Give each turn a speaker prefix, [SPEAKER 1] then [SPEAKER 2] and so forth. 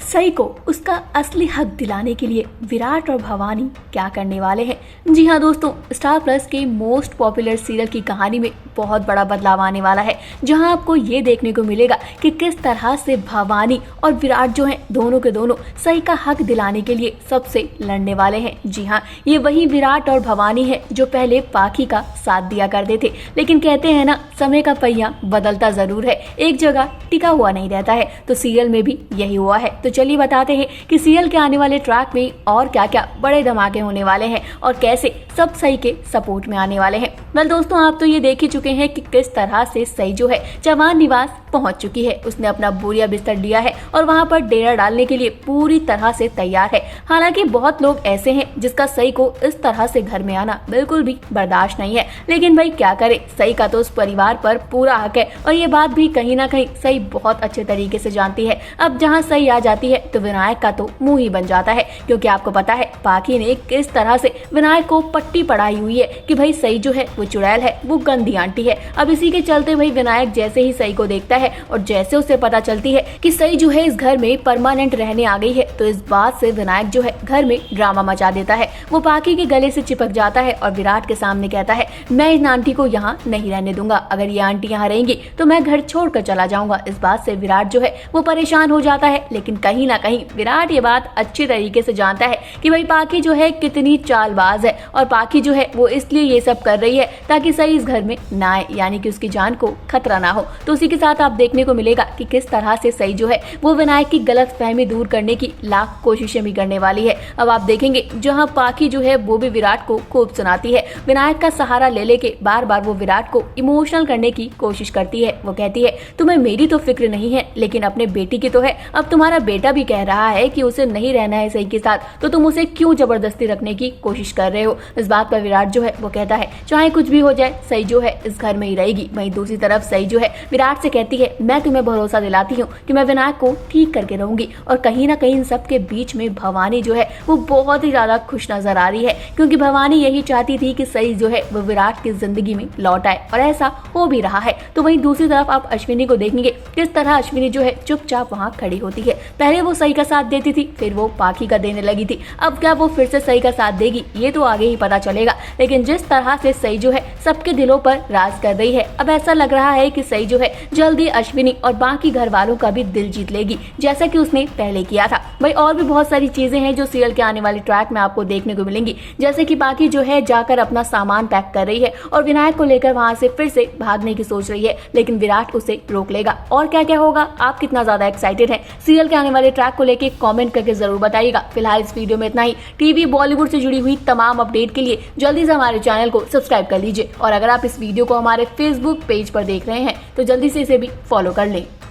[SPEAKER 1] सई को उसका असली हक दिलाने के लिए विराट और भवानी क्या करने वाले हैं। जी हाँ दोस्तों, स्टार प्लस के मोस्ट पॉपुलर सीरियल की कहानी में बहुत बड़ा बदलाव आने वाला है, जहां आपको ये देखने को मिलेगा कि किस तरह से भवानी और विराट जो हैं दोनों के दोनों सई का हक दिलाने के लिए सबसे लड़ने वाले हैं। जी हाँ, ये वही विराट और भवानी है जो पहले पाखी का साथ दिया करते थे, लेकिन कहते हैं ना, समय का पहिया बदलता जरूर है, एक जगह टिका हुआ नहीं रहता है। तो सीरियल में भी यही हुआ है। तो चलिए बताते हैं कि सीरियल के आने वाले ट्रैक में और क्या क्या बड़े धमाके होने वाले हैं और कैसे सब सई के सपोर्ट में आने वाले हैं। वेल दोस्तों, आप तो ये देख ही चुके हैं कि किस तरह से सई जो है चौहान निवास पहुंच चुकी है। उसने अपना बोरिया बिस्तर लिया है और वहां पर डेरा डालने के लिए पूरी तरह से तैयार है। हालांकि बहुत लोग ऐसे हैं जिसका सई को इस तरह से घर में आना बिल्कुल भी बर्दाश्त नहीं है, लेकिन भाई क्या करे, सई का तो उस परिवार पर पूरा हक है और ये बात भी कहीं ना कहीं सई बहुत अच्छे तरीके से जानती है। अब जहाँ सई आ जाती है तो विनायक का तो मुंह ही बन जाता है, क्योंकि आपको पता है पाखी ने किस तरह से विनायक को पट्टी पढ़ाई हुई है कि भाई सई जो है वो चुड़ैल है, वो गंदी आंटी है। अब इसी के चलते भाई विनायक जैसे ही सई को देखता है और जैसे उसे पता चलती है कि सई जो है इस घर में परमानेंट रहने आ गई है, तो इस बात से विनायक जो है घर में ड्रामा मचा देता है। वो पाखी के गले से चिपक जाता है और विराट के सामने कहता है, मैं इन आंटी को यहाँ नहीं रहने दूंगा, अगर ये आंटी यहाँ रहेंगी तो मैं घर छोड़कर चला जाऊंगा। इस बात से विराट जो है वो परेशान हो जाता है, लेकिन कहीं ना कहीं विराट ये बात अच्छी तरीके से जानता है कि भाई पाखी जो है कितनी चालबाज है और पाखी जो है वो इसलिए ये सब कर रही है ताकि सई इस घर में ना आए, यानी कि उसकी जान को खतरा ना हो। तो उसी के साथ आप देखने को मिलेगा कि किस तरह से सई जो है वो विनायक की गलत फहमी दूर करने की लाख कोशिशें भी करने वाली है। अब आप देखेंगे जहाँ पाखी जो है वो भी विराट को खूब सुनाती है, विनायक का सहारा ले लेके बार बार वो विराट को इमोशनल करने की कोशिश करती है। वो कहती है, तुम्हें मेरी तो फिक्र नहीं है लेकिन अपने बेटी की तो है। अब तुम्हारा बेटा भी कह रहा है कि उसे नहीं रहना है सई के साथ, तो तुम उसे क्यों जबरदस्ती रखने की कोशिश कर रहे हो। इस बात पर विराट जो है वो कहता है, चाहे कुछ भी हो जाए सई जो है इस घर में ही रहेगी। वहीं दूसरी तरफ सई जो है विराट से कहती है, मैं तुम्हें भरोसा दिलाती हूँ कि मैं विनायक को ठीक करके रहूंगी। और कहीं ना कहीं इन सब के बीच में भवानी जो है वो बहुत ही ज्यादा खुश नजर आ रही है, क्योंकि भवानी यही चाहती थी कि सई जो है वो विराट की जिंदगी में लौट आए और ऐसा हो भी रहा है। तो वहीं दूसरी तरफ आप अश्विनी को देखेंगे किस तरह अश्विनी जो है चुपचाप वहाँ खड़ी होती है। पहले वो सई का साथ देती थी, फिर वो पाखी का देने लगी थी। अब क्या वो फिर से सई का साथ देगी, ये तो आगे ही पता चलेगा। लेकिन जिस तरह से सई जो है सबके दिलों पर राज कर रही है, अब ऐसा लग रहा है कि सई जो है जल्दी अश्विनी और बाकी घर वालों का भी दिल जीत लेगी, जैसा कि उसने पहले किया था। भाई और भी बहुत सारी चीजें हैं जो सीरियल के आने वाले ट्रैक में आपको देखने को मिलेंगी, जैसे कि पाखी जो है जाकर अपना सामान पैक कर रही है और विनायक को लेकर वहां से फिर से भागने की सोच रही है, लेकिन विराट उसे रोक लेगा। और क्या क्या होगा, आप कितना ज्यादा एक्साइटेड हैं सीरियल के आने वाले ट्रैक को लेकर, कमेंट करके जरूर बताइएगा। फिलहाल इस वीडियो में इतना ही। टीवी बॉलीवुड से जुड़ी हुई तमाम अपडेट के लिए जल्दी से हमारे चैनल को सब्सक्राइब कर लीजिए और अगर आप इस वीडियो को हमारे फेसबुक पेज पर देख रहे हैं तो जल्दी से इसे भी फॉलो कर लें।